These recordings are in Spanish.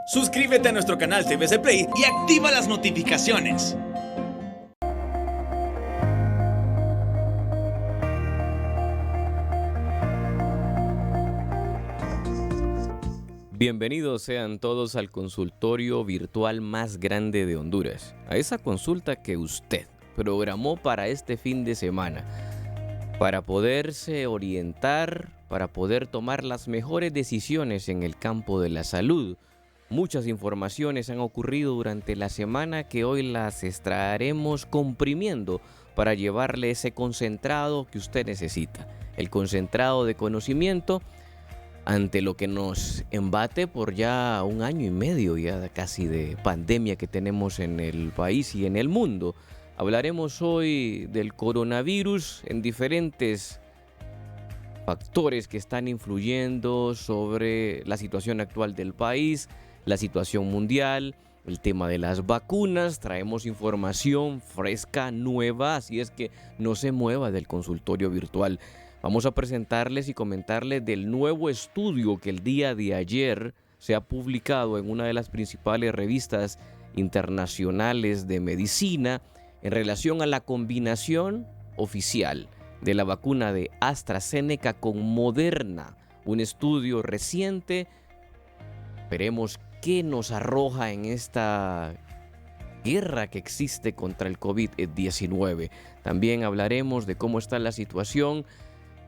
Suscríbete a nuestro canal TVC Play y activa las notificaciones. Bienvenidos sean todos al consultorio virtual más grande de Honduras, a esa consulta que usted programó para este fin de semana, para poderse orientar, para poder tomar las mejores decisiones en el campo de la salud. Muchas informaciones han ocurrido durante la semana que hoy las estaremos comprimiendo para llevarle ese concentrado que usted necesita, el concentrado de conocimiento ante lo que nos embate por ya un año y medio ya casi de pandemia que tenemos en el país y en el mundo. Hablaremos hoy del coronavirus en diferentes factores que están influyendo sobre la situación actual del país, la situación mundial, el tema de las vacunas. Traemos información fresca, nueva, así es que no se mueva del consultorio virtual. Vamos a presentarles y comentarles del nuevo estudio que el día de ayer se ha publicado en una de las principales revistas internacionales de medicina en relación a la combinación oficial de la vacuna de AstraZeneca con Moderna. Un estudio reciente. Veremos qué nos arroja en esta guerra que existe contra el COVID-19. También hablaremos de cómo está la situación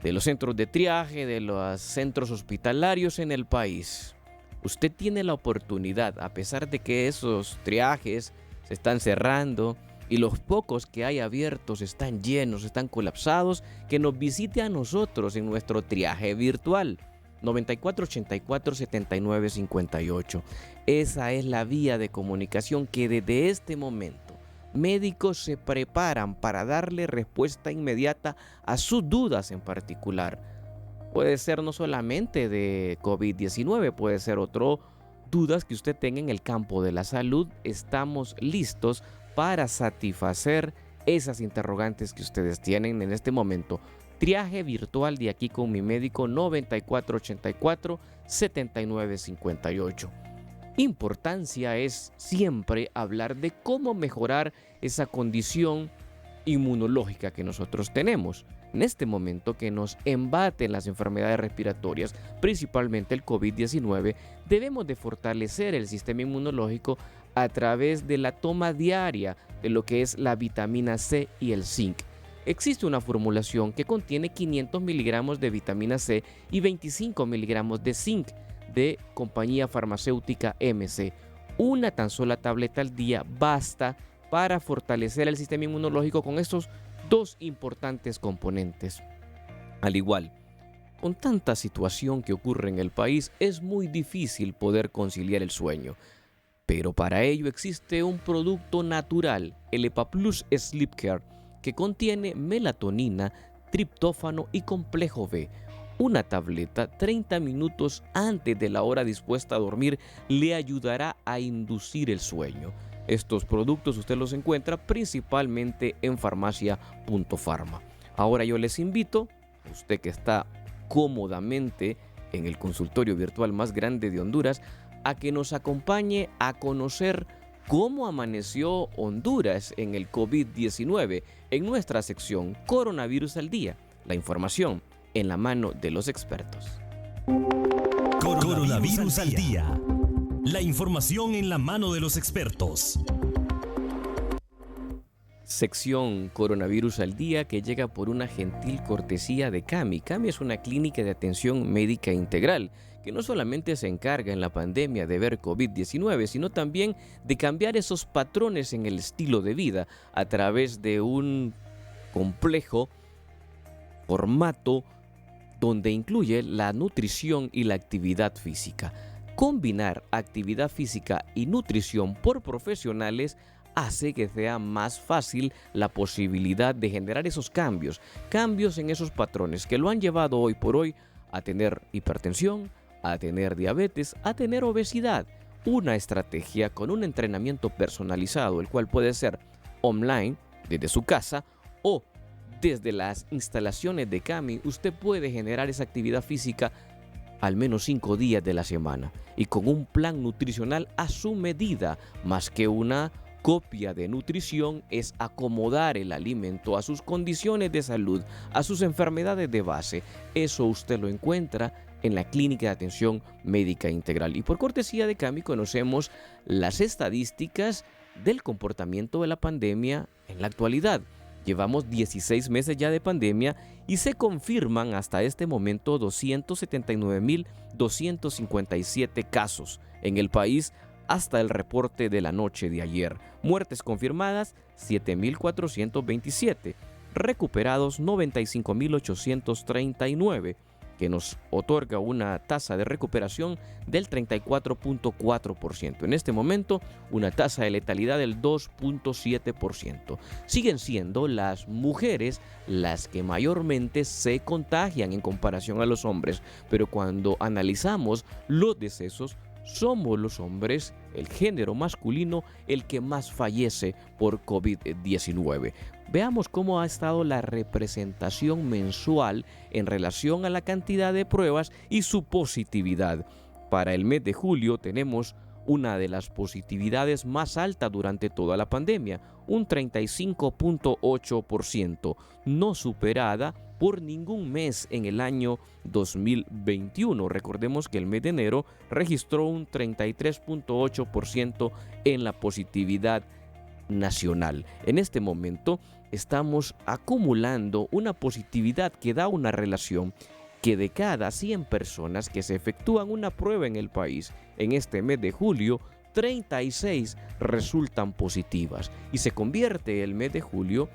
de los centros de triaje, de los centros hospitalarios en el país. Usted tiene la oportunidad, a pesar de que esos triajes se están cerrando y los pocos que hay abiertos están llenos, están colapsados, que nos visite a nosotros en nuestro triaje virtual. 9484-7958. Esa es la vía de comunicación que desde este momento médicos se preparan para darle respuesta inmediata a sus dudas en particular. Puede ser no solamente de COVID-19, puede ser dudas que usted tenga en el campo de la salud. Estamos listos para satisfacer esas interrogantes que ustedes tienen en este momento. Triaje virtual de Aquí con mi médico, 9484-7958. Importancia es siempre hablar de cómo mejorar esa condición inmunológica que nosotros tenemos. En este momento que nos embaten las enfermedades respiratorias, principalmente el COVID-19, debemos de fortalecer el sistema inmunológico a través de la toma diaria de lo que es la vitamina C y el zinc. Existe una formulación que contiene 500 miligramos de vitamina C y 25 miligramos de zinc, de compañía farmacéutica MC. Una tan sola tableta al día basta para fortalecer el sistema inmunológico con estos dos importantes componentes. Al igual, con tanta situación que ocurre en el país, es muy difícil poder conciliar el sueño. Pero para ello existe un producto natural, el EPA+ Sleep Care, que contiene melatonina, triptófano y complejo B. Una tableta 30 minutos antes de la hora dispuesta a dormir le ayudará a inducir el sueño. Estos productos usted los encuentra principalmente en farmacia.farma. Ahora yo les invito, usted que está cómodamente en el consultorio virtual más grande de Honduras, a que nos acompañe a conocer cómo amaneció Honduras en el COVID-19 en nuestra sección Coronavirus al Día. La información en la mano de los expertos. Coronavirus al día. La información en la mano de los expertos. Sección Coronavirus al Día que llega por una gentil cortesía de CAMI. CAMI es una clínica de atención médica integral que no solamente se encarga en la pandemia de ver COVID-19, sino también de cambiar esos patrones en el estilo de vida a través de un complejo formato donde incluye la nutrición y la actividad física. Combinar actividad física y nutrición por profesionales hace que sea más fácil la posibilidad de generar esos cambios en esos patrones que lo han llevado hoy por hoy a tener hipertensión, a tener diabetes, a tener obesidad. Una estrategia con un entrenamiento personalizado, el cual puede ser online, desde su casa, o desde las instalaciones de CAMI. Usted puede generar esa actividad física al menos 5 días de la semana y con un plan nutricional a su medida. Más que una copia de nutrición, es acomodar el alimento a sus condiciones de salud, a sus enfermedades de base. Eso usted lo encuentra en la Clínica de Atención Médica Integral. Y por cortesía de Cami conocemos las estadísticas del comportamiento de la pandemia en la actualidad. Llevamos 16 meses ya de pandemia y se confirman hasta este momento 279.257 casos en el país hasta el reporte de la noche de ayer. Muertes confirmadas 7.427, recuperados 95.839, que nos otorga una tasa de recuperación del 34.4%. En este momento, una tasa de letalidad del 2.7%. Siguen siendo las mujeres las que mayormente se contagian en comparación a los hombres, pero cuando analizamos los decesos, somos los hombres, el género masculino, el que más fallece por COVID-19. Veamos cómo ha estado la representación mensual en relación a la cantidad de pruebas y su positividad. Para el mes de julio tenemos una de las positividades más altas durante toda la pandemia, un 35.8%, no superada por ningún mes en el año 2021. Recordemos que el mes de enero registró un 33.8% en la positividad nacional. En este momento estamos acumulando una positividad que da una relación que de cada 100 personas que se efectúan una prueba en el país en este mes de julio, 36 resultan positivas y se convierte el mes de julio,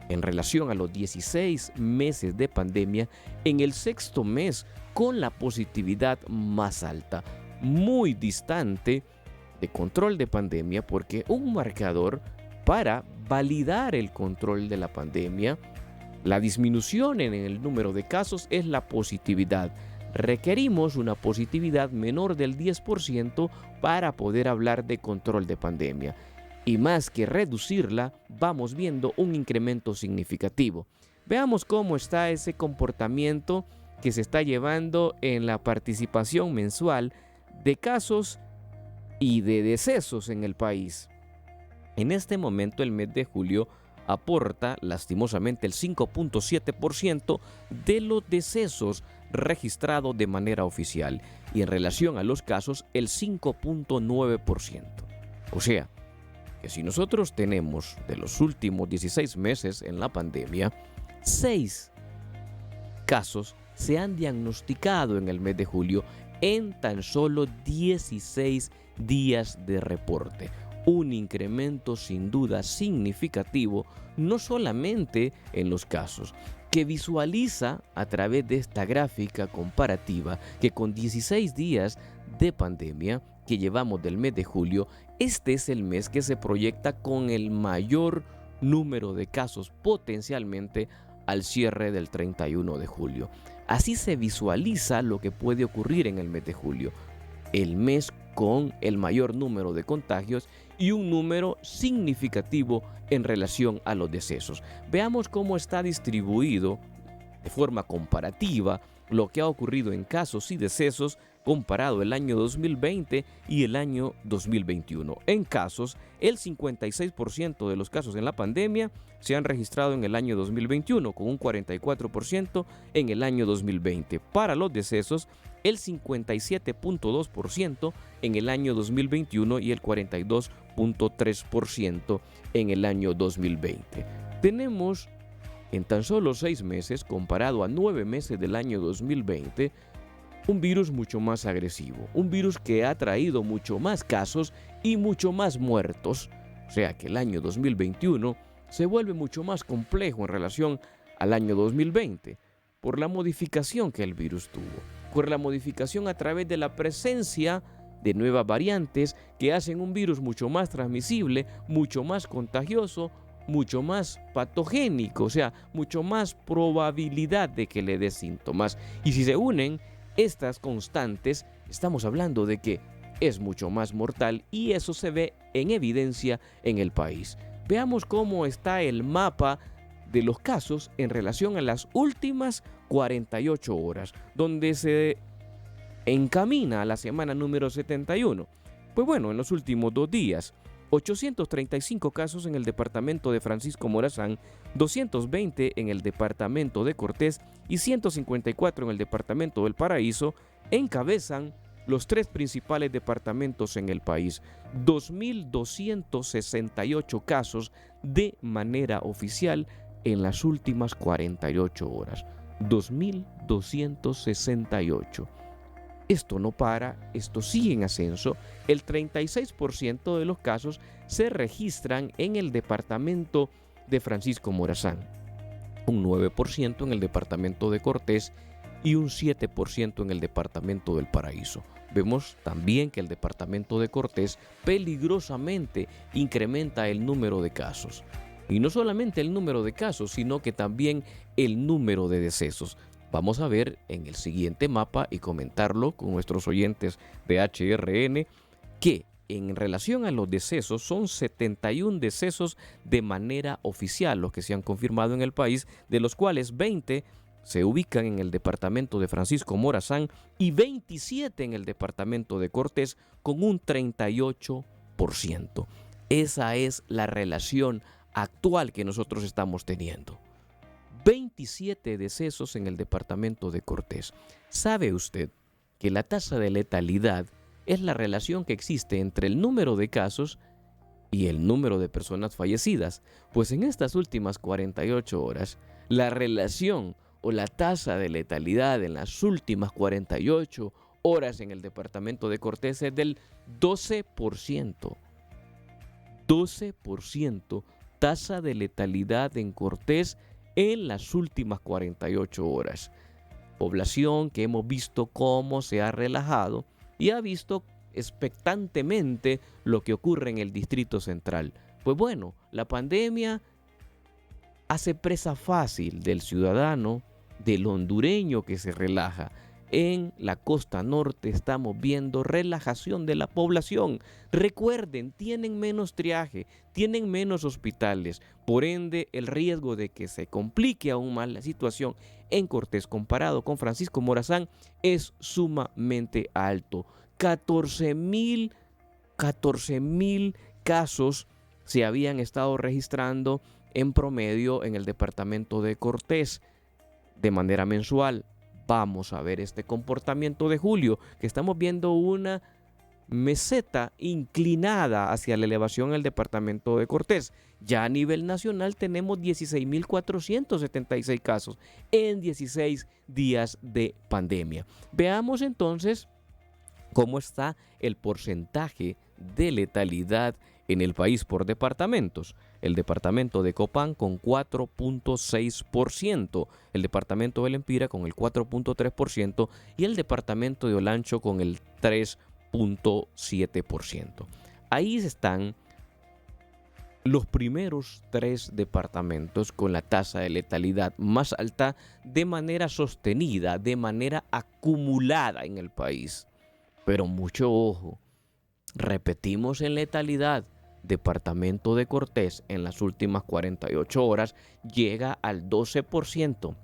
en relación a los 16 meses de pandemia, en el sexto mes con la positividad más alta, muy distante de control de pandemia, porque un marcador para validar el control de la pandemia, la disminución en el número de casos, es la positividad. Requerimos una positividad menor del 10% para poder hablar de control de pandemia. Y más que reducirla, vamos viendo un incremento significativo. Veamos cómo está ese comportamiento que se está llevando en la participación mensual de casos y de decesos en el país. En este momento, el mes de julio aporta lastimosamente el 5.7% de los decesos registrados de manera oficial y en relación a los casos el 5.9%. O sea, que si nosotros tenemos de los últimos 16 meses en la pandemia, 6 casos se han diagnosticado en el mes de julio en tan solo 16 días de reporte. Un incremento sin duda significativo, no solamente en los casos, que visualiza a través de esta gráfica comparativa que con 16 días de pandemia que llevamos del mes de julio, este es el mes que se proyecta con el mayor número de casos potencialmente al cierre del 31 de julio. Así se visualiza lo que puede ocurrir en el mes de julio, el mes con el mayor número de contagios y un número significativo en relación a los decesos. Veamos cómo está distribuido de forma comparativa lo que ha ocurrido en casos y decesos comparado el año 2020 y el año 2021. En casos, el 56% de los casos en la pandemia se han registrado en el año 2021, con un 44% en el año 2020. Para los decesos, el 57.2% en el año 2021 y el 42.3% en el año 2020. Tenemos en tan solo 6 meses, comparado a 9 meses del año 2020, un virus mucho más agresivo, un virus que ha traído mucho más casos y mucho más muertos. O sea que el año 2021 se vuelve mucho más complejo en relación al año 2020 por la modificación que el virus tuvo, por la modificación a través de la presencia de nuevas variantes que hacen un virus mucho más transmisible, mucho más contagioso, mucho más patogénico, o sea, mucho más probabilidad de que le dé síntomas. Y si se unen estas constantes, estamos hablando de que es mucho más mortal y eso se ve en evidencia en el país. Veamos cómo está el mapa de los casos en relación a las últimas 48 horas, donde se encamina a la semana número 71. Pues bueno, en los últimos 2 días, 835 casos en el departamento de Francisco Morazán, 220 en el departamento de Cortés y 154 en el departamento del Paraíso encabezan los 3 principales departamentos en el país. 2.268 casos de manera oficial en las últimas 48 horas. 2.268. Esto no para, esto sigue en ascenso. El 36% de los casos se registran en el departamento de Francisco Morazán, un 9% en el departamento de Cortés y un 7% en el departamento del Paraíso. Vemos también que el departamento de Cortés peligrosamente incrementa el número de casos. Y no solamente el número de casos, sino que también el número de decesos. Vamos a ver en el siguiente mapa y comentarlo con nuestros oyentes de HRN que en relación a los decesos son 71 decesos de manera oficial los que se han confirmado en el país, de los cuales 20 se ubican en el departamento de Francisco Morazán y 27 en el departamento de Cortés con un 38%. Esa es la relación actual que nosotros estamos teniendo. 27 decesos en el departamento de Cortés. ¿Sabe usted que la tasa de letalidad es la relación que existe entre el número de casos y el número de personas fallecidas? Pues en estas últimas 48 horas, la relación o la tasa de letalidad en las últimas 48 horas en el departamento de Cortés es del 12%. 12% tasa de letalidad en Cortés en las últimas 48 horas. Población que hemos visto cómo se ha relajado y ha visto expectantemente lo que ocurre en el Distrito Central. Pues bueno, la pandemia hace presa fácil del ciudadano, del hondureño que se relaja. En la costa norte estamos viendo relajación de la población. Recuerden, tienen menos triaje, tienen menos hospitales. Por ende, el riesgo de que se complique aún más la situación en Cortés comparado con Francisco Morazán es sumamente alto. 14,000 casos se habían estado registrando en promedio en el departamento de Cortés de manera mensual. Vamos a ver este comportamiento de julio, que estamos viendo una meseta inclinada hacia la elevación en el departamento de Cortés. Ya a nivel nacional tenemos 16,476 casos en 16 días de pandemia. Veamos entonces cómo está el porcentaje de letalidad en el país por departamentos. El departamento de Copán con 4.6%, el departamento de Lempira con el 4.3% y el departamento de Olancho con el 3.7%. Ahí están los primeros 3 departamentos con la tasa de letalidad más alta de manera sostenida, de manera acumulada en el país. Pero mucho ojo, repetimos en letalidad. Departamento de Cortés en las últimas 48 horas llega al 12%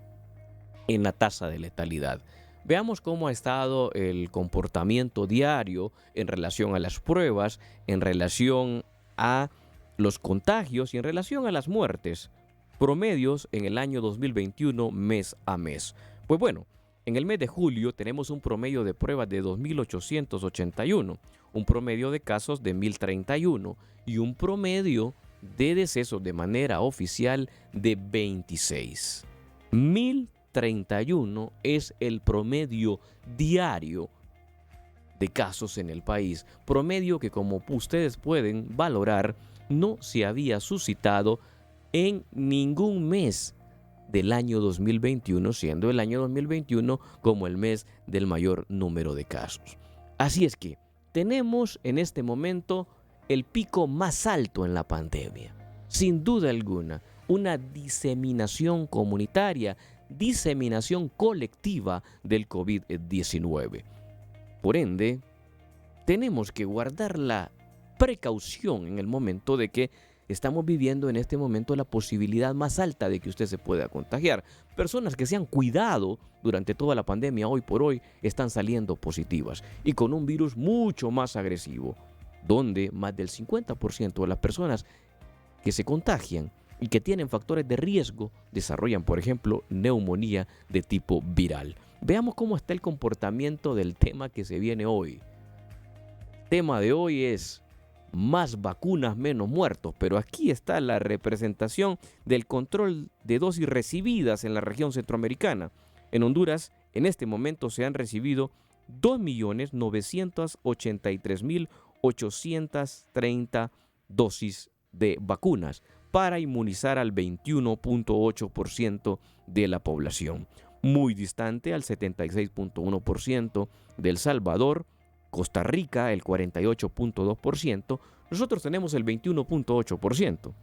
en la tasa de letalidad. Veamos cómo ha estado el comportamiento diario en relación a las pruebas, en relación a los contagios y en relación a las muertes. Promedios en el año 2021 mes a mes. Pues bueno, en el mes de julio tenemos un promedio de pruebas de 2.881, un promedio de casos de 1.031 y un promedio de decesos de manera oficial de 26. 1.031 es el promedio diario de casos en el país, promedio que, como ustedes pueden valorar, no se había suscitado en ningún mes del año 2021, siendo el año 2021 como el mes del mayor número de casos. Así es que tenemos en este momento el pico más alto en la pandemia. Sin duda alguna, una diseminación comunitaria, diseminación colectiva del COVID-19. Por ende, tenemos que guardar la precaución en el momento de que estamos viviendo en este momento la posibilidad más alta de que usted se pueda contagiar. Personas que se han cuidado durante toda la pandemia, hoy por hoy, están saliendo positivas y con un virus mucho más agresivo, donde más del 50% de las personas que se contagian y que tienen factores de riesgo desarrollan, por ejemplo, neumonía de tipo viral. Veamos cómo está el comportamiento del tema que se viene hoy. El tema de hoy es más vacunas, menos muertos, pero aquí está la representación del control de dosis recibidas en la región centroamericana. En Honduras, en este momento se han recibido 2.983.830 dosis de vacunas para inmunizar al 21.8% de la población, muy distante al 76.1% de El Salvador, Costa Rica el 48.2%, nosotros tenemos el 21.8%,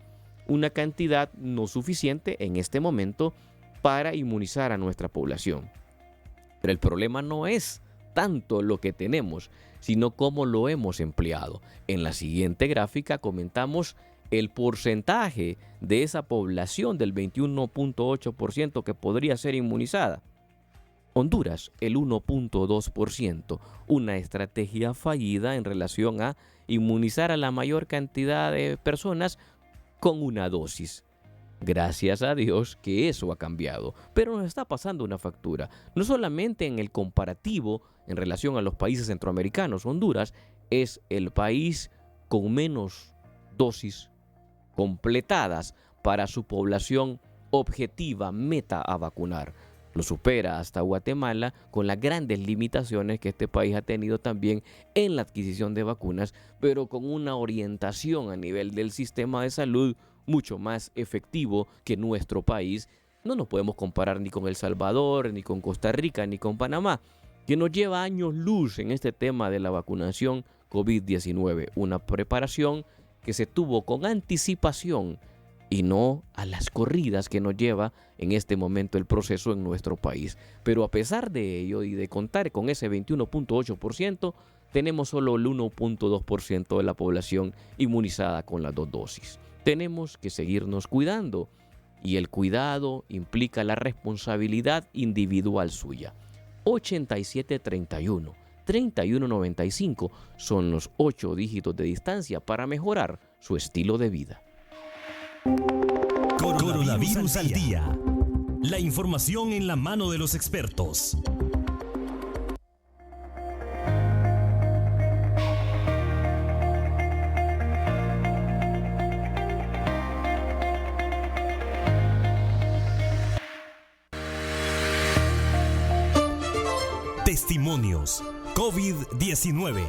una cantidad no suficiente en este momento para inmunizar a nuestra población. Pero el problema no es tanto lo que tenemos, sino cómo lo hemos empleado. En la siguiente gráfica comentamos el porcentaje de esa población del 21.8% que podría ser inmunizada. Honduras, el 1.2%, una estrategia fallida en relación a inmunizar a la mayor cantidad de personas con una dosis. Gracias a Dios que eso ha cambiado, pero nos está pasando una factura, no solamente en el comparativo en relación a los países centroamericanos. Honduras es el país con menos dosis completadas para su población objetiva, meta a vacunar. Lo supera hasta Guatemala con las grandes limitaciones que este país ha tenido también en la adquisición de vacunas, pero con una orientación a nivel del sistema de salud mucho más efectivo que nuestro país. No nos podemos comparar ni con El Salvador, ni con Costa Rica, ni con Panamá, que nos lleva años luz en este tema de la vacunación COVID-19. Una preparación que se tuvo con anticipación y no a las corridas que nos lleva en este momento el proceso en nuestro país. Pero a pesar de ello y de contar con ese 21.8%, tenemos solo el 1.2% de la población inmunizada con las 2 dosis. Tenemos que seguirnos cuidando y el cuidado implica la responsabilidad individual suya. 8731, 3195 son los 8 dígitos de distancia para mejorar su estilo de vida. Coronavirus al día. La información en la mano de los expertos. Testimonios COVID-19.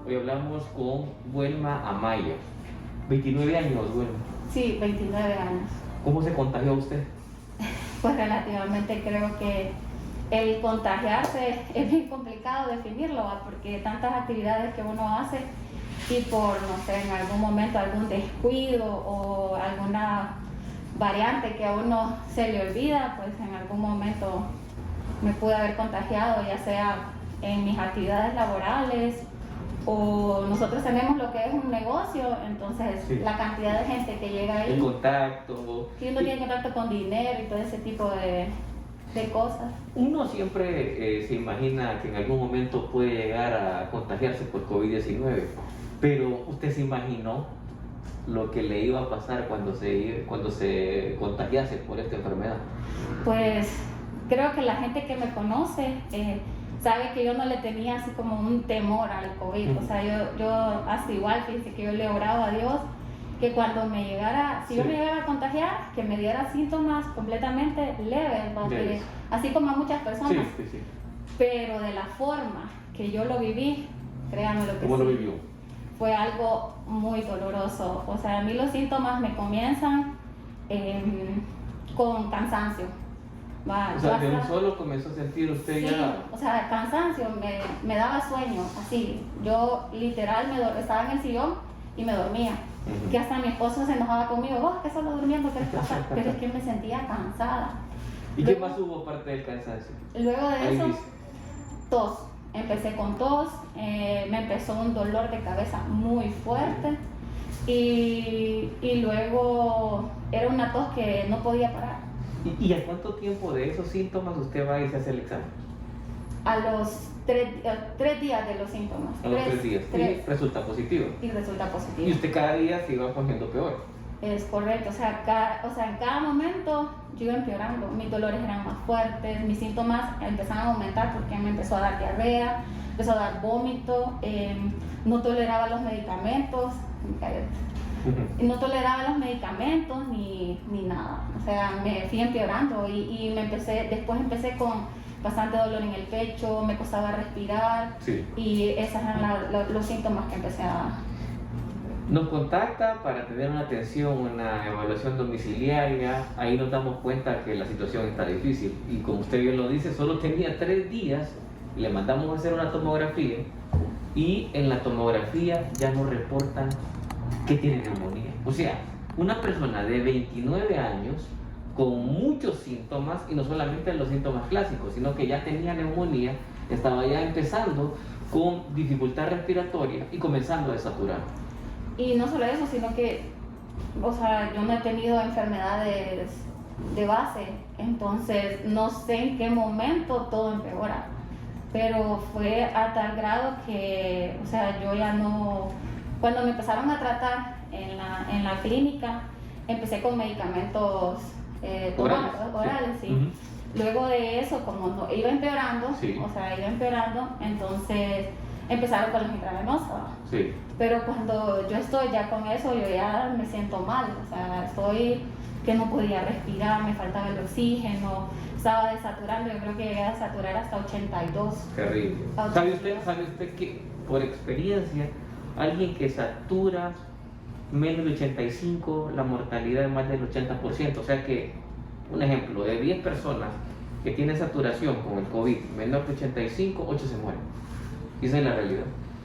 Hoy hablamos con Wilma Amaya. 29 años, Wilma. Sí, 29 años. ¿Cómo se contagió usted? Pues relativamente creo que el contagiarse es bien complicado definirlo, ¿va? Porque tantas actividades que uno hace y por, no sé, en algún momento algún descuido o alguna variante que a uno se le olvida, pues en algún momento me pude haber contagiado, ya sea en mis actividades laborales o nosotros tenemos lo que es un negocio, entonces sí, la cantidad de gente que llega ahí, el contacto, si uno tiene contacto con dinero y todo ese tipo de cosas. Uno siempre se imagina que en algún momento puede llegar a contagiarse por COVID-19, pero ¿usted se imaginó lo que le iba a pasar cuando se contagiase por esta enfermedad? Pues creo que la gente que me conoce sabe que yo no le tenía así como un temor al COVID. O sea, yo hasta igual, fíjense que yo le oraba a Dios que cuando me llegara, si yo me llegara a contagiar, que me diera síntomas completamente leves, porque así como a muchas personas. Sí. Pero de la forma que yo lo viví, créanme lo que ¿Cómo sí, lo vivió? fue algo muy doloroso. O sea, a mí los síntomas me comienzan con cansancio. O sea, de un solo comenzó a sentir usted sí, ya... o sea, cansancio, me daba sueño, así. Yo literal estaba en el sillón y me dormía. Que hasta mi esposo se enojaba conmigo, vos que solo durmiendo, ¿qué les pasa? Pero es que me sentía cansada. ¿Y qué más hubo aparte del cansancio? Luego de eso, tos. Empecé con tos, me empezó un dolor de cabeza muy fuerte. y luego era una tos que no podía parar. ¿Y a cuánto tiempo de esos síntomas usted va y se hace el examen? A los 3 días de los síntomas. A los 3 días. Y resulta positivo. Y resulta positivo. Y usted cada día se iba poniendo peor. Es correcto, o sea, en cada momento yo iba empeorando, mis dolores eran más fuertes, mis síntomas empezaron a aumentar porque me empezó a dar diarrea, empezó a dar vómito, no toleraba los medicamentos, no toleraba los medicamentos ni nada, o sea, me fui empeorando y después empecé con bastante dolor en el pecho, me costaba respirar, sí. Y esos eran los síntomas que empecé a dar. Nos contacta para tener una atención, una evaluación domiciliaria. Ahí nos damos cuenta que la situación está difícil. Y como usted bien lo dice, solo tenía 3 días. Le mandamos a hacer una tomografía. Y en la tomografía ya nos reportan que tiene neumonía. O sea, una persona de 29 años con muchos síntomas, y no solamente los síntomas clásicos, sino que ya tenía neumonía, estaba ya empezando con dificultad respiratoria y comenzando a desaturar. Y no solo eso, sino que, o sea, yo no he tenido enfermedades de base, entonces no sé en qué momento todo empeora, pero fue a tal grado que, o sea, yo ya no, cuando me empezaron a tratar en la clínica, empecé con medicamentos orales, sí. Uh-huh. Luego de eso, como no, iba empeorando, sí. O sea, iba empeorando, entonces empezaron con los intravenosos. Sí. Pero cuando yo estoy ya con eso, yo ya me siento mal, o sea, estoy que no podía respirar, me faltaba el oxígeno, estaba desaturando, yo creo que llegué a saturar hasta 82. Terrible. ¿Sabe usted que por experiencia, alguien que satura menos de 85, la mortalidad es más del 80%? O sea que, un ejemplo, de 10 personas que tienen saturación con el COVID menor de 85, 8 se mueren. Y esa es la realidad.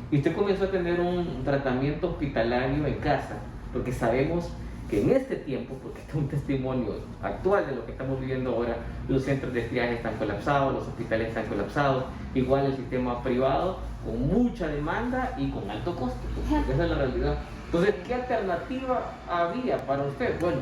Y usted comenzó a tener un tratamiento hospitalario en casa, porque sabemos que en este tiempo, porque este es un testimonio actual de lo que estamos viviendo ahora, los centros de triaje están colapsados, los hospitales están colapsados, igual el sistema privado con mucha demanda y con alto costo, porque esa es la realidad. Entonces, ¿qué alternativa había para usted? Bueno,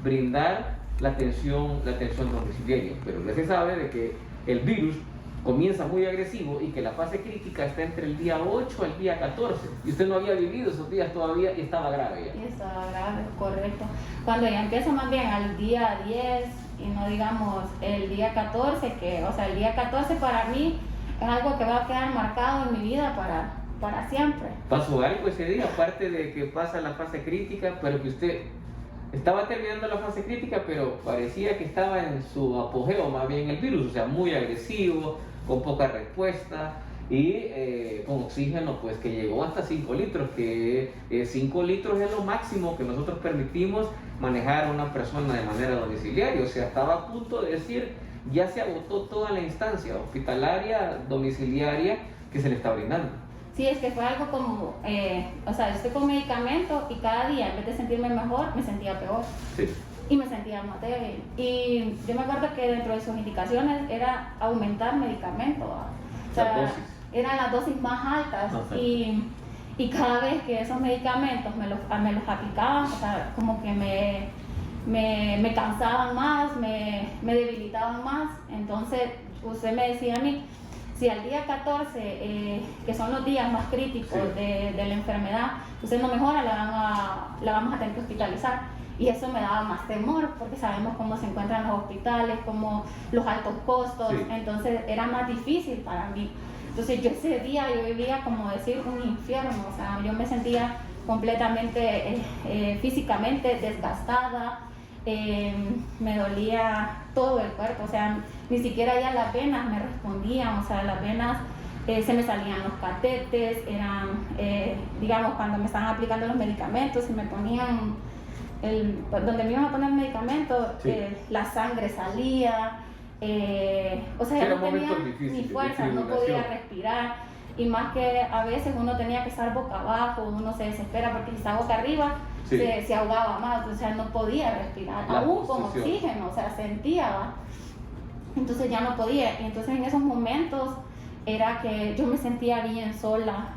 brindar la atención domiciliaria, pero ya se sabe de que el virus comienza muy agresivo y que la fase crítica está entre el día 8 al día 14. Y usted no había vivido esos días todavía y estaba grave ya. Y estaba grave, correcto. Cuando ya empieza más bien al día 10 y no digamos el día 14, que, o sea, el día 14 para mí es algo que va a quedar marcado en mi vida para siempre. ¿Pasó algo ese día, aparte de que pasa la fase crítica, pero que usted estaba terminando la fase crítica, pero parecía que estaba en su apogeo más bien el virus, o sea, muy agresivo, con poca respuesta y con oxígeno pues que llegó hasta 5 litros, que 5 litros es lo máximo que nosotros permitimos manejar a una persona de manera domiciliaria? O sea, estaba a punto de decir, ya se agotó toda la instancia hospitalaria, domiciliaria que se le está brindando. Sí, es que fue algo como, o sea, yo estoy con medicamentos y cada día en vez de sentirme mejor, me sentía peor. Sí. Y me sentía más débil. Y yo me acuerdo que dentro de sus indicaciones era aumentar medicamentos. O sea, eran las dosis más altas. Y cada vez que esos medicamentos me los aplicaban, o sea, como que me cansaban más, me debilitaban más. Entonces, usted me decía a mí, si al día 14, que son los días más críticos de la enfermedad, usted no mejora, la vamos a tener que hospitalizar. Y eso me daba más temor, porque sabemos cómo se encuentran los hospitales, cómo los altos costos, entonces era más difícil para mí. Entonces yo ese día yo vivía como decir un infierno, o sea, yo me sentía completamente físicamente desgastada, me dolía todo el cuerpo, o sea, ni siquiera ya las venas me respondían, o sea, las venas se me salían los catetes, eran, digamos, cuando me estaban aplicando los medicamentos, se me ponían, donde me iban a poner el medicamento, la sangre salía, o sea, ya no tenía ni fuerza, no podía respirar, y más que a veces uno tenía que estar boca abajo, uno se desespera porque si está boca arriba se ahogaba más, o sea, no podía respirar, aún con oxígeno, o sea, sentía, entonces ya no podía, y entonces en esos momentos era que yo me sentía bien sola.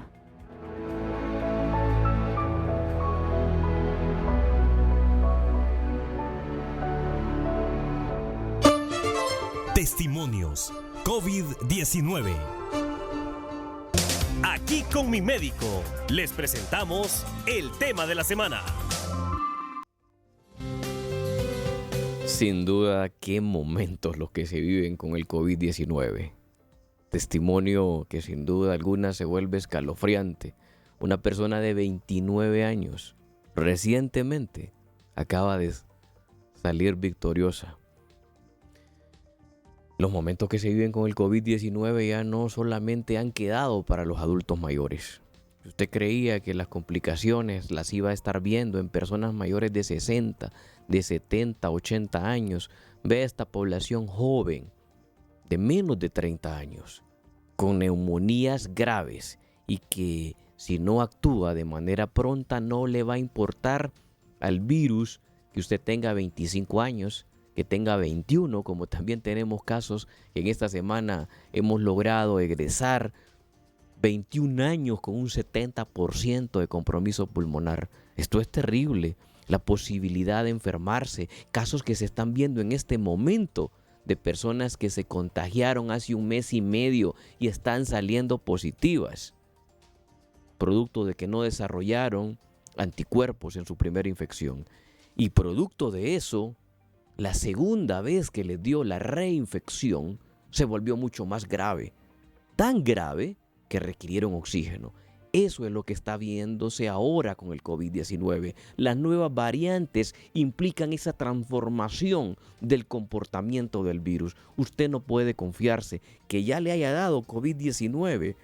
Testimonios COVID-19. Aquí con mi médico, les presentamos el tema de la semana. Sin duda, qué momentos los que se viven con el COVID-19. Testimonio que sin duda alguna se vuelve escalofriante. Una persona de 29 años, recientemente, acaba de salir victoriosa. Los momentos que se viven con el COVID-19 ya no solamente han quedado para los adultos mayores. Si usted creía que las complicaciones las iba a estar viendo en personas mayores de 60, de 70, 80 años, ve a esta población joven de menos de 30 años, con neumonías graves y que si no actúa de manera pronta no le va a importar al virus que usted tenga 25 años, que tenga 21, como también tenemos casos que en esta semana hemos logrado egresar 21 años con un 70% de compromiso pulmonar. Esto es terrible, la posibilidad de enfermarse, casos que se están viendo en este momento de personas que se contagiaron hace un mes y medio y están saliendo positivas, producto de que no desarrollaron anticuerpos en su primera infección. Y producto de eso, la segunda vez que les dio la reinfección se volvió mucho más grave, tan grave que requirieron oxígeno. Eso es lo que está viéndose ahora con el COVID-19. Las nuevas variantes implican esa transformación del comportamiento del virus. Usted no puede confiarse que ya le haya dado COVID-19.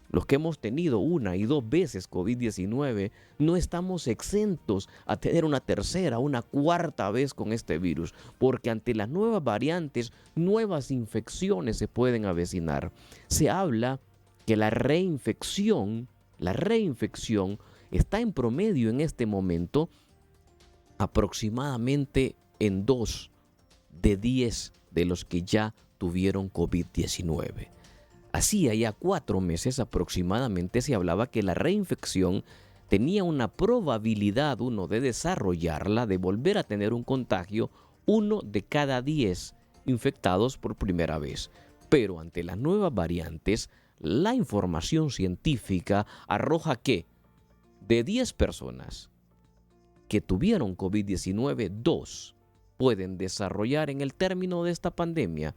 Los que hemos tenido 1 y 2 veces COVID-19 no estamos exentos a tener una tercera, una cuarta vez con este virus, porque ante las nuevas variantes, nuevas infecciones se pueden avecinar. Se habla que la reinfección está en promedio en este momento aproximadamente en 2 de 10 de los que ya tuvieron COVID-19. Hacía ya 4 meses aproximadamente se hablaba que la reinfección tenía una probabilidad, de desarrollarla, de volver a tener un contagio, 1 de cada 10 infectados por primera vez. Pero ante las nuevas variantes, la información científica arroja que de 10 personas que tuvieron COVID-19, 2 pueden desarrollar en el término de esta pandemia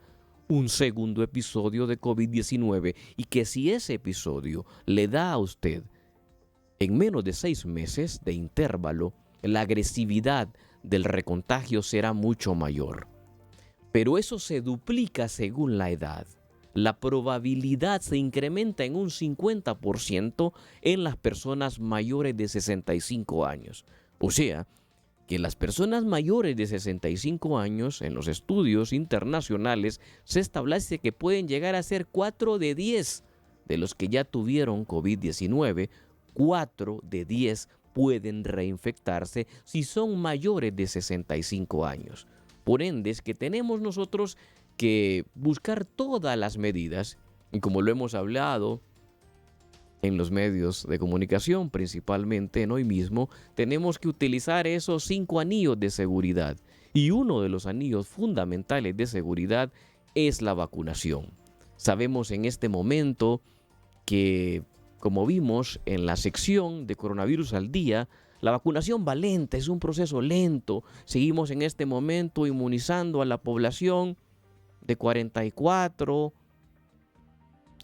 un segundo episodio de COVID-19 y que si ese episodio le da a usted en menos de 6 meses de intervalo, la agresividad del recontagio será mucho mayor. Pero eso se duplica según la edad. La probabilidad se incrementa en un 50% en las personas mayores de 65 años. O sea, que las personas mayores de 65 años, en los estudios internacionales, se establece que pueden llegar a ser 4 de 10 de los que ya tuvieron COVID-19, 4 de 10 pueden reinfectarse si son mayores de 65 años. Por ende, es que tenemos nosotros que buscar todas las medidas, y como lo hemos hablado en los medios de comunicación, principalmente en Hoy Mismo, tenemos que utilizar esos 5 anillos de seguridad. Y uno de los anillos fundamentales de seguridad es la vacunación. Sabemos en este momento que, como vimos en la sección de Coronavirus al Día, la vacunación va lenta, es un proceso lento. Seguimos en este momento inmunizando a la población de 44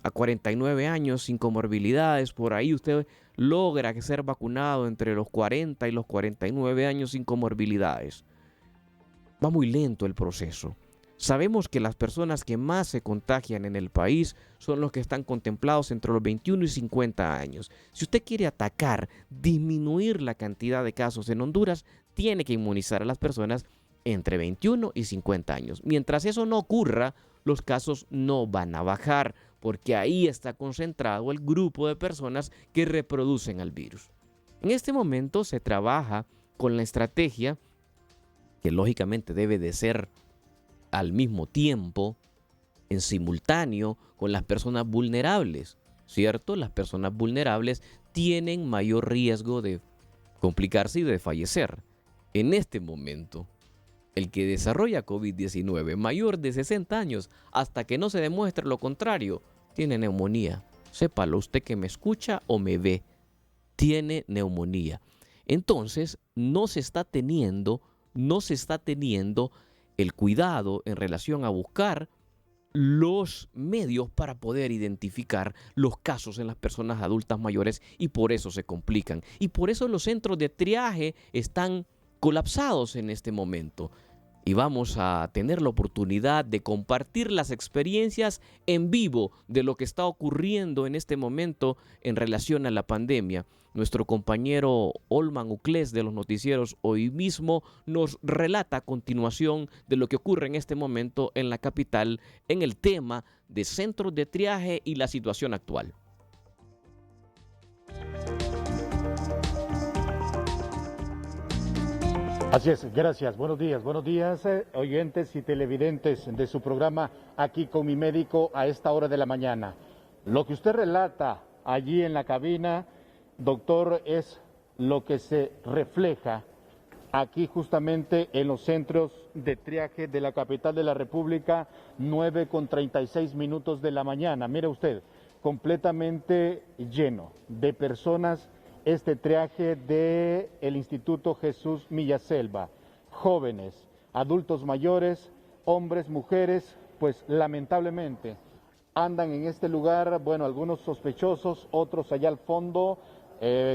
a 49 años sin comorbilidades. Por ahí usted logra ser vacunado entre los 40 y los 49 años sin comorbilidades. Va muy lento el proceso. Sabemos que las personas que más se contagian en el país son los que están contemplados entre los 21 y 50 años. Si usted quiere atacar, disminuir la cantidad de casos en Honduras, tiene que inmunizar a las personas entre 21 y 50 años. Mientras eso no ocurra, los casos no van a bajar, porque ahí está concentrado el grupo de personas que reproducen al virus. En este momento se trabaja con la estrategia, que lógicamente debe de ser al mismo tiempo, en simultáneo, con las personas vulnerables, ¿cierto? Las personas vulnerables tienen mayor riesgo de complicarse y de fallecer. En este momento, el que desarrolla COVID-19, mayor de 60 años, hasta que no se demuestre lo contrario, tiene neumonía. Sépalo usted que me escucha o me ve, tiene neumonía. Entonces, no se está teniendo el cuidado en relación a buscar los medios para poder identificar los casos en las personas adultas mayores, y por eso se complican. Y por eso los centros de triaje están colapsados en este momento. Y vamos a tener la oportunidad de compartir las experiencias en vivo de lo que está ocurriendo en este momento en relación a la pandemia. Nuestro compañero Olman Uclés de los noticieros Hoy Mismo nos relata a continuación de lo que ocurre en este momento en la capital en el tema de centros de triaje y la situación actual. Así es, gracias. Buenos días, oyentes y televidentes de su programa Aquí con mi médico a esta hora de la mañana. Lo que usted relata allí en la cabina, doctor, es lo que se refleja aquí justamente en los centros de triaje de la capital de la República, 9:36 de la mañana. Mire usted, completamente lleno de personas este triaje del Instituto Jesús Millaselva. Jóvenes, adultos mayores, hombres, mujeres, pues lamentablemente andan en este lugar, bueno, algunos sospechosos, otros allá al fondo,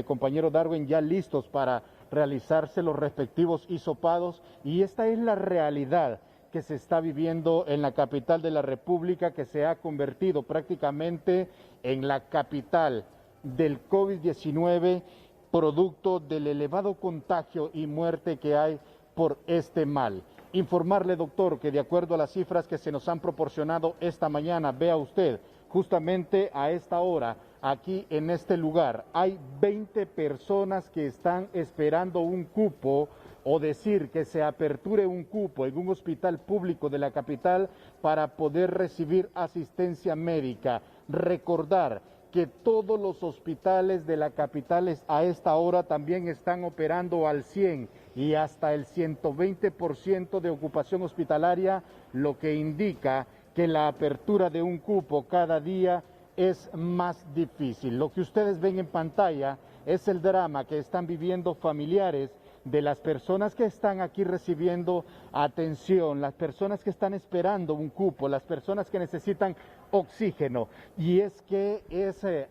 compañero Darwin, ya listos para realizarse los respectivos hisopados, y esta es la realidad que se está viviendo en la capital de la República, que se ha convertido prácticamente en la capital del COVID-19, producto del elevado contagio y muerte que hay por este mal. Informarle, doctor, que de acuerdo a las cifras que se nos han proporcionado esta mañana, vea usted, justamente a esta hora, aquí en este lugar, hay 20 personas que están esperando un cupo, o decir que se aperture un cupo en un hospital público de la capital para poder recibir asistencia médica. Recordar que todos los hospitales de la capital a esta hora también están operando al 100 y hasta el 120% de ocupación hospitalaria, lo que indica que la apertura de un cupo cada día es más difícil. Lo que ustedes ven en pantalla es el drama que están viviendo familiares de las personas que están aquí recibiendo atención, las personas que están esperando un cupo, las personas que necesitan oxígeno. Y es que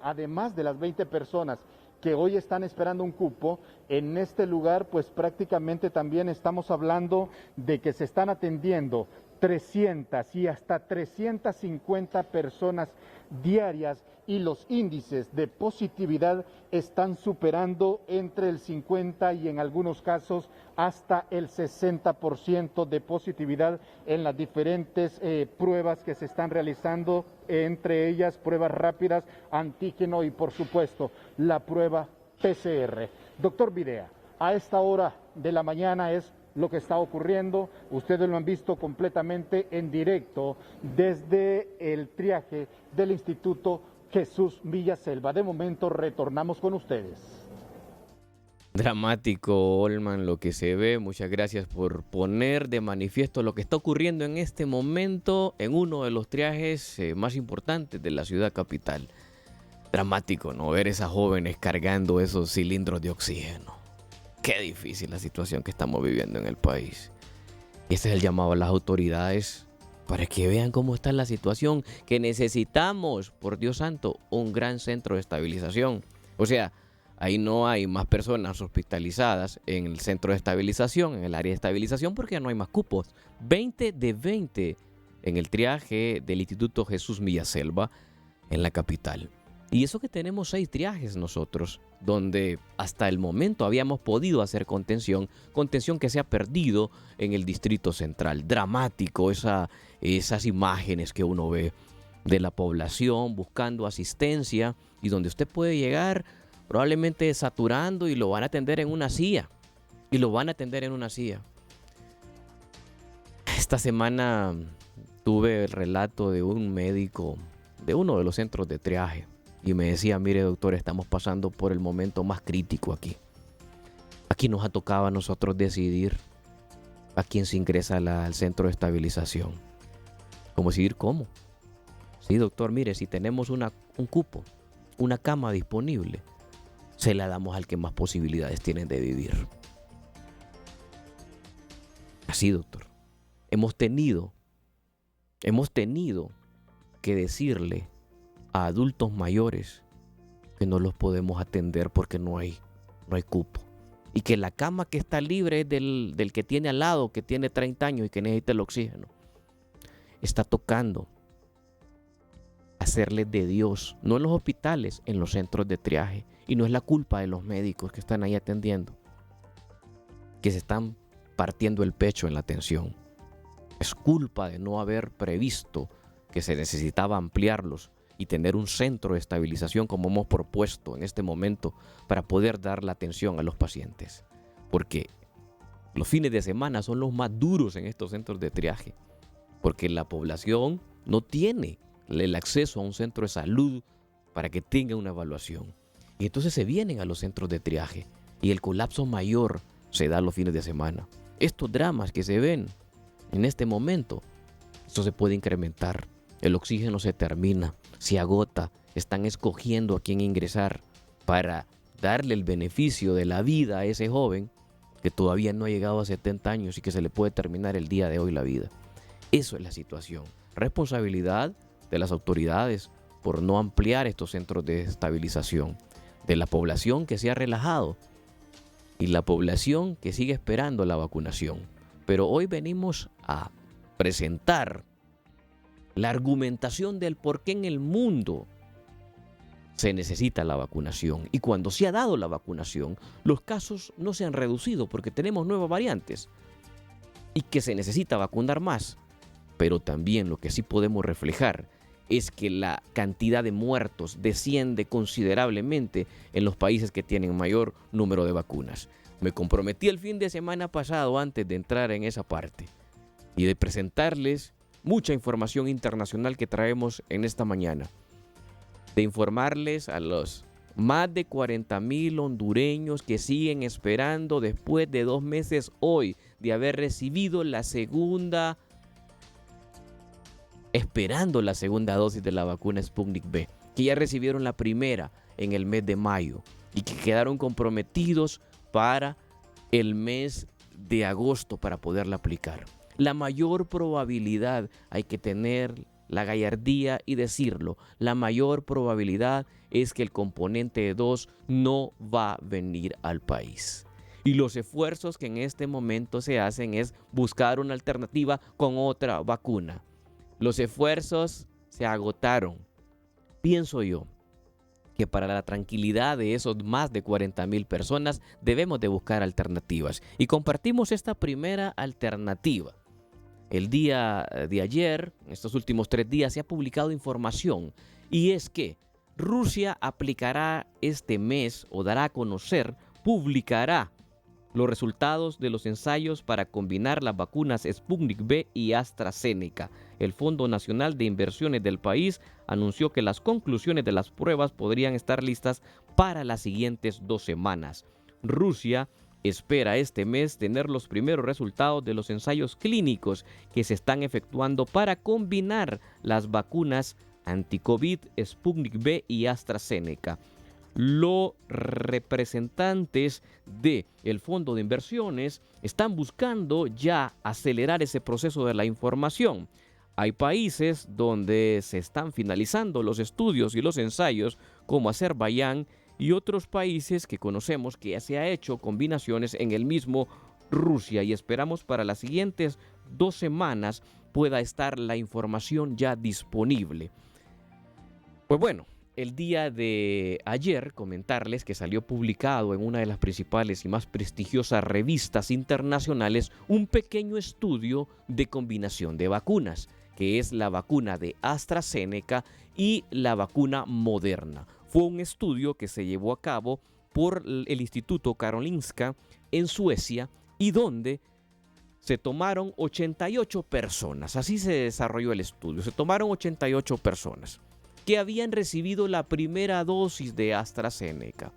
además de las 20 personas que hoy están esperando un cupo, en este lugar pues prácticamente también estamos hablando de que se están atendiendo 300 y hasta 350 personas diarias, y los índices de positividad están superando entre el 50 y en algunos casos hasta el 60% de positividad en las diferentes pruebas que se están realizando, entre ellas pruebas rápidas, antígeno y por supuesto la prueba PCR. Doctor Videa, a esta hora de la mañana es lo que está ocurriendo. Ustedes lo han visto completamente en directo desde el triaje del Instituto Jesús Millaselva. De momento retornamos con ustedes. Dramático, Olman, lo que se ve. Muchas gracias por poner de manifiesto lo que está ocurriendo en este momento en uno de los triajes más importantes de la ciudad capital. Dramático, ¿no? Ver esas jóvenes cargando esos cilindros de oxígeno. Qué difícil la situación que estamos viviendo en el país. Y este es el llamado a las autoridades para que vean cómo está la situación, que necesitamos, por Dios santo, un gran centro de estabilización. O sea, ahí no hay más personas hospitalizadas en el centro de estabilización, en el área de estabilización, porque ya no hay más cupos. 20 de 20 en el triaje del Instituto Jesús Millaselva en la capital. Y eso que tenemos 6 triajes nosotros, donde hasta el momento habíamos podido hacer contención que se ha perdido en el Distrito Central. Dramático esas imágenes que uno ve de la población buscando asistencia, y donde usted puede llegar probablemente saturando y lo van a atender en una silla. Esta semana tuve el relato de un médico de uno de los centros de triaje. Y me decía, mire doctor, estamos pasando por el momento más crítico aquí. Aquí nos ha tocado a nosotros decidir a quien se ingresa al centro de estabilización. Como decir, ¿cómo? Sí, doctor, mire, si tenemos un cupo, una cama disponible, se la damos al que más posibilidades tiene de vivir. Así, doctor. Hemos tenido que decirle a adultos mayores que no los podemos atender porque no hay cupo. Y que la cama que está libre es del que tiene al lado, que tiene 30 años y que necesita el oxígeno. Está tocando hacerles de Dios, no en los hospitales, en los centros de triaje. Y no es la culpa de los médicos que están ahí atendiendo, que se están partiendo el pecho en la atención. Es culpa de no haber previsto que se necesitaba ampliarlos y tener un centro de estabilización como hemos propuesto en este momento para poder dar la atención a los pacientes. Porque los fines de semana son los más duros en estos centros de triaje, porque la población no tiene el acceso a un centro de salud para que tenga una evaluación. Y entonces se vienen a los centros de triaje y el colapso mayor se da los fines de semana. Estos dramas que se ven en este momento, esto se puede incrementar. El oxígeno se termina, se agota, están escogiendo a quién ingresar para darle el beneficio de la vida a ese joven que todavía no ha llegado a 70 años y que se le puede terminar el día de hoy la vida. Eso es la situación. Responsabilidad de las autoridades por no ampliar estos centros de estabilización, de la población que se ha relajado y la población que sigue esperando la vacunación. Pero hoy venimos a presentar la argumentación del por qué en el mundo se necesita la vacunación. Y cuando se ha dado la vacunación, los casos no se han reducido porque tenemos nuevas variantes y que se necesita vacunar más. Pero también lo que sí podemos reflejar es que la cantidad de muertos desciende considerablemente en los países que tienen mayor número de vacunas. Me comprometí el fin de semana pasado, antes de entrar en esa parte, y de presentarles mucha información internacional que traemos en esta mañana. De informarles a los más de 40,000 hondureños que siguen esperando después de 2 meses hoy de haber recibido esperando la segunda dosis de la vacuna Sputnik V, que ya recibieron la primera en el mes de mayo y que quedaron comprometidos para el mes de agosto para poderla aplicar. La mayor probabilidad, hay que tener la gallardía y decirlo, la mayor probabilidad es que el componente 2 no va a venir al país. Y los esfuerzos que en este momento se hacen es buscar una alternativa con otra vacuna. Los esfuerzos se agotaron. Pienso yo que para la tranquilidad de esos más de 40,000 personas debemos de buscar alternativas. Y compartimos esta primera alternativa. El día de ayer, en estos últimos 3 días, se ha publicado información. Y es que Rusia aplicará este mes, o dará a conocer, publicará los resultados de los ensayos para combinar las vacunas Sputnik V y AstraZeneca. El Fondo Nacional de Inversiones del país anunció que las conclusiones de las pruebas podrían estar listas para las siguientes 2 semanas. Rusia espera este mes tener los primeros resultados de los ensayos clínicos que se están efectuando para combinar las vacunas anti-COVID Sputnik V y AstraZeneca. Los representantes del Fondo de Inversiones están buscando ya acelerar ese proceso de la información. Hay países donde se están finalizando los estudios y los ensayos, como Azerbaiyán, y otros países que conocemos que ya se ha hecho combinaciones en el mismo Rusia, y esperamos para las siguientes 2 semanas pueda estar la información ya disponible. Pues bueno, el día de ayer comentarles que salió publicado en una de las principales y más prestigiosas revistas internacionales un pequeño estudio de combinación de vacunas, que es la vacuna de AstraZeneca y la vacuna Moderna. Fue un estudio que se llevó a cabo por el Instituto Karolinska en Suecia y donde se tomaron 88 personas. Así se desarrolló el estudio. Se tomaron 88 personas que habían recibido la primera dosis de AstraZeneca.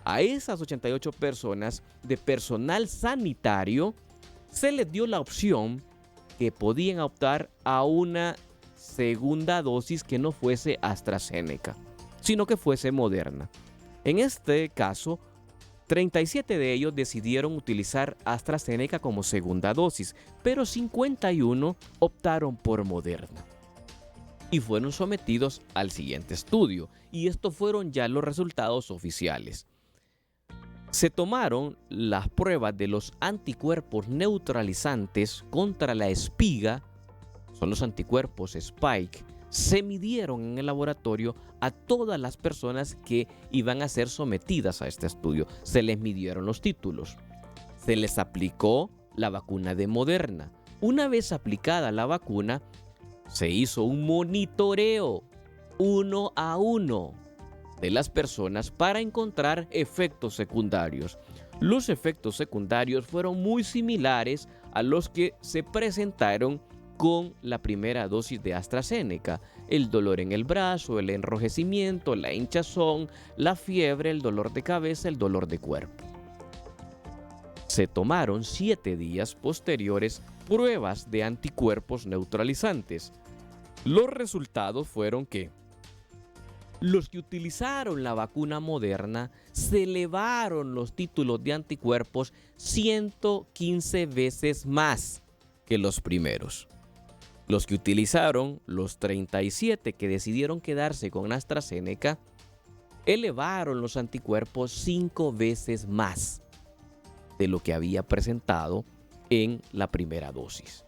A esas 88 personas de personal sanitario se les dio la opción que podían optar a una segunda dosis que no fuese AstraZeneca, sino que fuese Moderna. En este caso, 37 de ellos decidieron utilizar AstraZeneca como segunda dosis, pero 51 optaron por Moderna y fueron sometidos al siguiente estudio, y estos fueron ya los resultados oficiales. Se tomaron las pruebas de los anticuerpos neutralizantes contra la espiga, son los anticuerpos Spike. Se midieron en el laboratorio a todas las personas que iban a ser sometidas a este estudio. Se les midieron los títulos. Se les aplicó la vacuna de Moderna. Una vez aplicada la vacuna, se hizo un monitoreo 1 a 1 de las personas para encontrar efectos secundarios. Los efectos secundarios fueron muy similares a los que se presentaron con la primera dosis de AstraZeneca: el dolor en el brazo, el enrojecimiento, la hinchazón, la fiebre, el dolor de cabeza, el dolor de cuerpo. Se tomaron 7 días posteriores pruebas de anticuerpos neutralizantes. Los resultados fueron que los que utilizaron la vacuna Moderna se elevaron los títulos de anticuerpos 115 veces más que los primeros. Los que utilizaron, los 37 que decidieron quedarse con AstraZeneca, elevaron los anticuerpos 5 veces más de lo que había presentado en la primera dosis.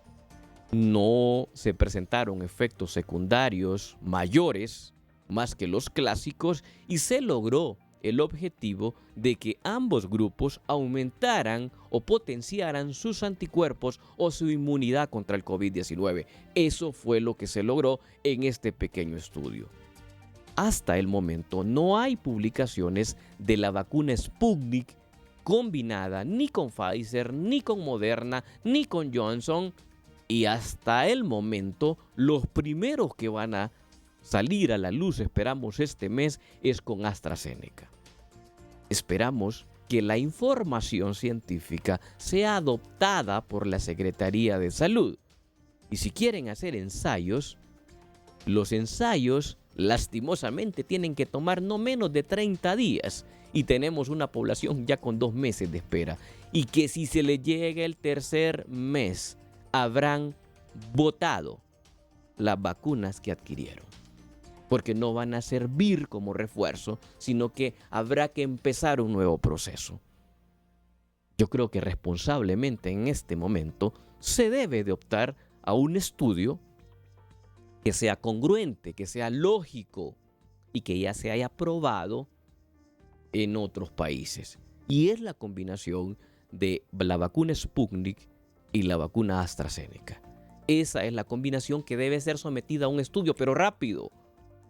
No se presentaron efectos secundarios mayores más que los clásicos, y se logró el objetivo de que ambos grupos aumentaran o potenciaran sus anticuerpos o su inmunidad contra el COVID-19. Eso fue lo que se logró en este pequeño estudio. Hasta el momento no hay publicaciones de la vacuna Sputnik combinada ni con Pfizer, ni con Moderna, ni con Johnson, y hasta el momento los primeros que van a salir a la luz, esperamos este mes, es con AstraZeneca. Esperamos que la información científica sea adoptada por la Secretaría de Salud. Y si quieren hacer ensayos, los ensayos lastimosamente tienen que tomar no menos de 30 días. Y tenemos una población ya con 2 meses de espera. Y que si se le llega el tercer mes, habrán botado las vacunas que adquirieron, porque no van a servir como refuerzo, sino que habrá que empezar un nuevo proceso. Yo creo que responsablemente en este momento se debe de optar a un estudio que sea congruente, que sea lógico y que ya se haya probado en otros países. Y es la combinación de la vacuna Sputnik y la vacuna AstraZeneca. Esa es la combinación que debe ser sometida a un estudio, pero rápido.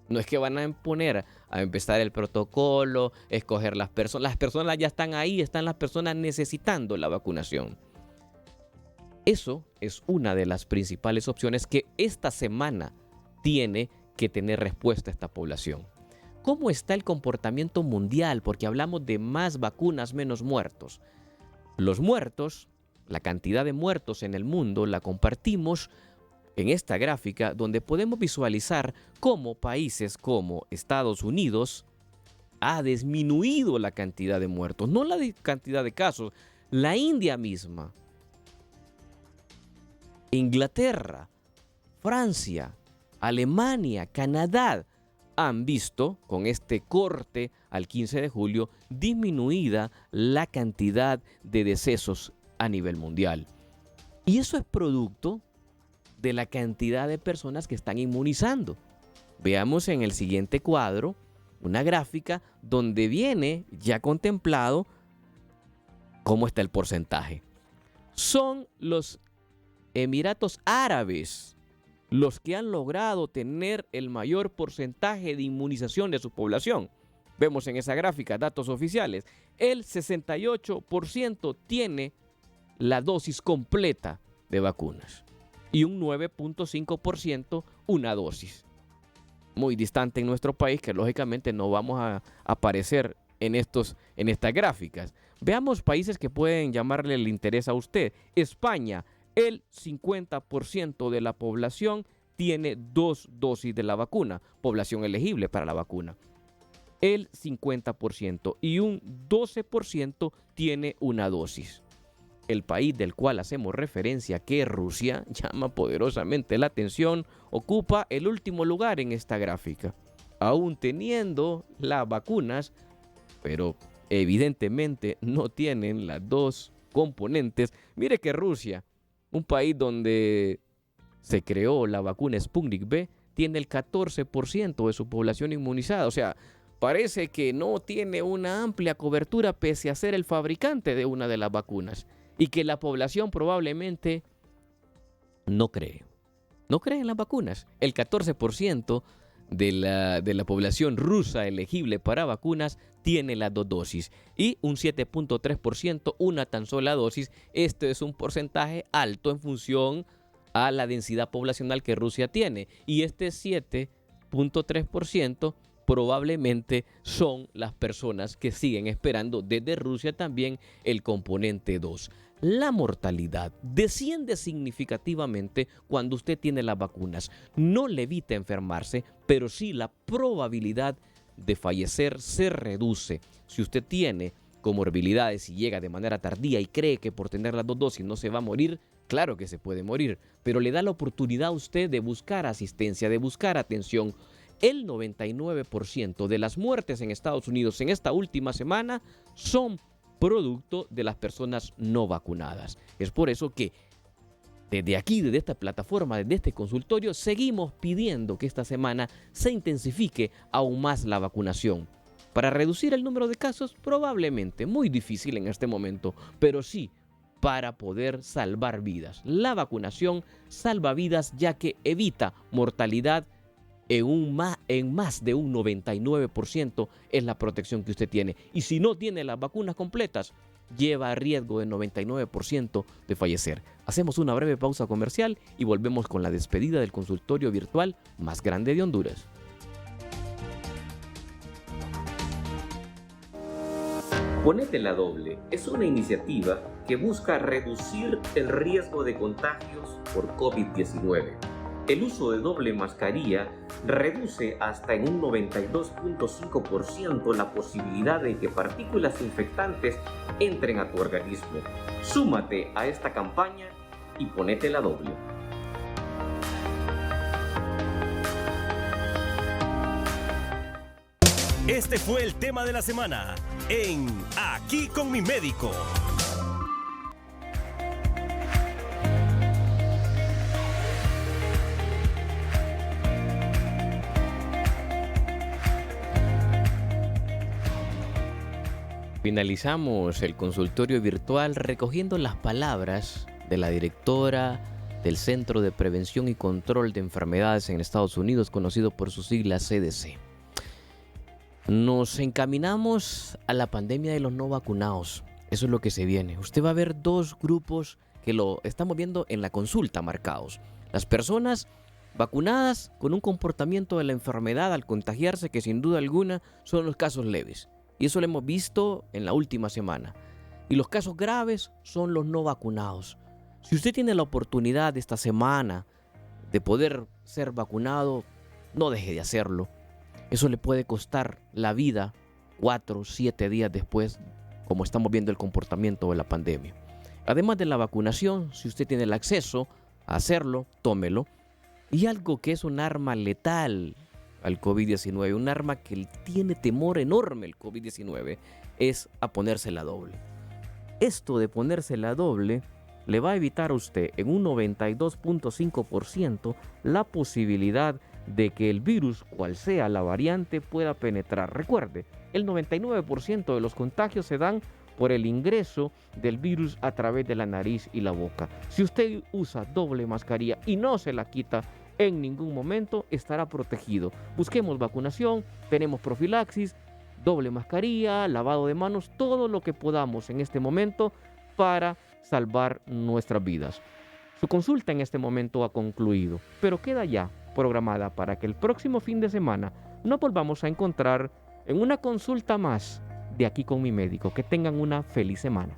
No es que van a poner a empezar el protocolo, escoger las personas. Las personas ya están ahí, están las personas necesitando la vacunación. Eso es una de las principales opciones que esta semana tiene que tener respuesta a esta población. ¿Cómo está el comportamiento mundial? Porque hablamos de más vacunas, menos muertos. Los muertos, la cantidad de muertos en el mundo, la compartimos en esta gráfica, donde podemos visualizar cómo países como Estados Unidos ha disminuido la cantidad de muertos, no la cantidad de casos. La India misma, Inglaterra, Francia, Alemania, Canadá han visto con este corte al 15 de julio disminuida la cantidad de decesos a nivel mundial. Y eso es producto de la cantidad de personas que están inmunizando. Veamos en el siguiente cuadro una gráfica donde viene ya contemplado cómo está el porcentaje. Son los Emiratos Árabes los que han logrado tener el mayor porcentaje de inmunización de su población. Vemos en esa gráfica datos oficiales. El 68% tiene la dosis completa de vacunas y un 9.5% una dosis. Muy distante en nuestro país, que lógicamente no vamos a aparecer en estas gráficas. Veamos países que pueden llamarle el interés a usted. España, el 50% de la población tiene 2 dosis de la vacuna, población elegible para la vacuna. El 50% y un 12% tiene una dosis. El país del cual hacemos referencia, que es Rusia, llama poderosamente la atención, ocupa el último lugar en esta gráfica, aún teniendo las vacunas, pero evidentemente no tienen las dos componentes. Mire que Rusia, un país donde se creó la vacuna Sputnik V, tiene el 14% de su población inmunizada. O sea, parece que no tiene una amplia cobertura pese a ser el fabricante de una de las vacunas. Y que la población probablemente no cree. No cree en las vacunas. El 14% de la población rusa elegible para vacunas tiene las 2 dosis. Y un 7.3% una tan sola dosis. Este es un porcentaje alto en función a la densidad poblacional que Rusia tiene. Y este 7.3% probablemente son las personas que siguen esperando desde Rusia también el componente 2. La mortalidad desciende significativamente cuando usted tiene las vacunas. No le evita enfermarse, pero sí la probabilidad de fallecer se reduce. Si usted tiene comorbilidades y llega de manera tardía y cree que por tener las 2 dosis no se va a morir, claro que se puede morir, pero le da la oportunidad a usted de buscar asistencia, de buscar atención. El 99% de las muertes en Estados Unidos en esta última semana son producto de las personas no vacunadas. Es por eso que desde aquí, desde esta plataforma, desde este consultorio, seguimos pidiendo que esta semana se intensifique aún más la vacunación. Para reducir el número de casos, probablemente muy difícil en este momento, pero sí para poder salvar vidas. La vacunación salva vidas ya que evita mortalidad en más de un 99% es la protección que usted tiene. Y si no tiene las vacunas completas, lleva a riesgo de 99% de fallecer. Hacemos una breve pausa comercial y volvemos con la despedida del consultorio virtual más grande de Honduras. Ponete la doble es una iniciativa que busca reducir el riesgo de contagios por COVID-19. El uso de doble mascarilla reduce hasta en un 92.5% la posibilidad de que partículas infectantes entren a tu organismo. Súmate a esta campaña y ponete la doble. Este fue el tema de la semana en Aquí con mi médico. Finalizamos el consultorio virtual recogiendo las palabras de la directora del Centro de Prevención y Control de Enfermedades en Estados Unidos, conocido por sus siglas CDC. Nos encaminamos a la pandemia de los no vacunados. Eso es lo que se viene. Usted va a ver 2 grupos que lo estamos viendo en la consulta marcados. Las personas vacunadas con un comportamiento de la enfermedad al contagiarse que sin duda alguna son los casos leves. Y eso lo hemos visto en la última semana. Y los casos graves son los no vacunados. Si usted tiene la oportunidad esta semana de poder ser vacunado, no deje de hacerlo. Eso le puede costar la vida 4 o 7 días después, como estamos viendo el comportamiento de la pandemia. Además de la vacunación, si usted tiene el acceso a hacerlo, tómelo. Y algo que es un arma letal al COVID-19, un arma que tiene temor enorme el COVID-19, es a ponerse la doble. Esto de ponerse la doble le va a evitar a usted en un 92.5% la posibilidad de que el virus, cual sea la variante, pueda penetrar. Recuerde, el 99% de los contagios se dan por el ingreso del virus a través de la nariz y la boca. Si usted usa doble mascarilla y no se la quita, en ningún momento estará protegido. Busquemos vacunación, tenemos profilaxis, doble mascarilla, lavado de manos, todo lo que podamos en este momento para salvar nuestras vidas. Su consulta en este momento ha concluido, pero queda ya programada para que el próximo fin de semana nos volvamos a encontrar en una consulta más de Aquí con mi médico. Que tengan una feliz semana.